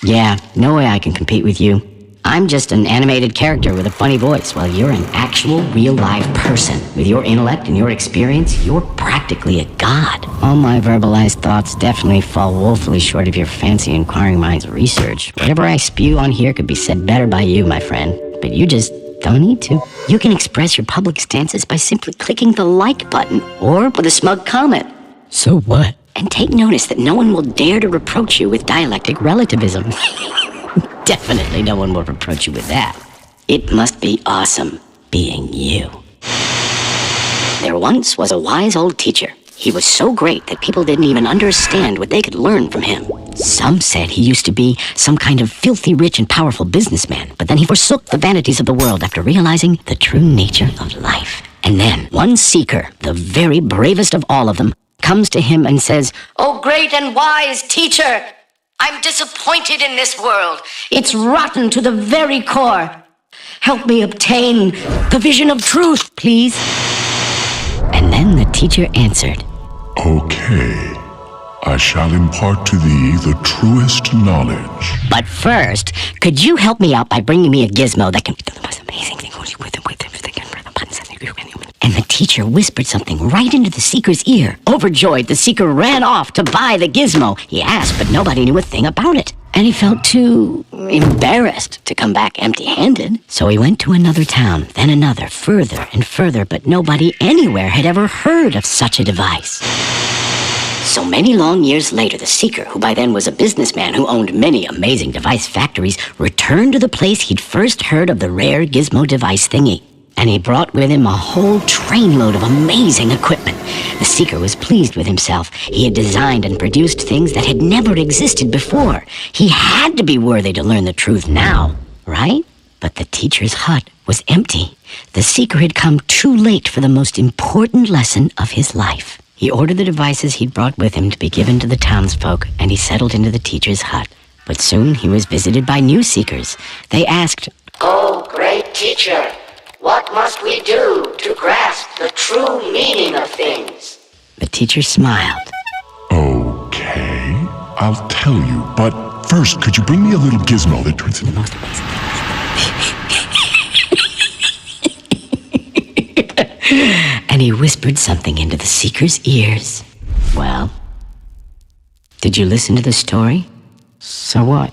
Yeah, no way I can compete with you. I'm just an animated character with a funny voice, while you're an actual, real live person. With your intellect and your experience, you're practically a god. All my verbalized thoughts definitely fall woefully short of your fancy inquiring mind's research. Whatever I spew on here could be said better by you, my friend. But you just don't need to. You can express your public stances by simply clicking the like button, or with a smug comment. So what? And take notice that no one will dare to reproach you with dialectic relativism. Definitely no one will reproach you with that. It must be awesome being you. There once was a wise old teacher. He was so great that people didn't even understand what they could learn from him. Some said he used to be some kind of filthy rich and powerful businessman, but then he forsook the vanities of the world after realizing the true nature of life. And then one seeker, the very bravest of all of them, comes to him and says, "Oh, great and wise teacher, I'm disappointed in this world. It's rotten to the very core. Help me obtain the vision of truth, please." And then the teacher answered, "Okay, I shall impart to thee the truest knowledge. "But first, could you help me out by bringing me a gizmo that can do the most amazing thing with And the teacher whispered something right into the seeker's ear. Overjoyed, the seeker ran off to buy the gizmo. He asked, but nobody knew a thing about it. And he felt too embarrassed to come back empty-handed. So he went to another town, then another, further and further, but nobody anywhere had ever heard of such a device. So many long years later, the seeker, who by then was a businessman who owned many amazing device factories, returned to the place he'd first heard of the rare gizmo device thingy. And he brought with him a whole trainload of amazing equipment. The seeker was pleased with himself. He had designed and produced things that had never existed before. He had to be worthy to learn the truth now, right? But the teacher's hut was empty. The seeker had come too late for the most important lesson of his life. He ordered the devices he'd brought with him to be given to the townsfolk, and he settled into the teacher's hut. But soon he was visited by new seekers. They asked, "Oh, great teacher, what must we do to grasp the true meaning of things?" The teacher smiled. Okay, I'll tell you, but first, could you bring me a little gizmo that turns into The most amazing thing. And he whispered something into the seeker's ears. Well, did you listen to the story? So what?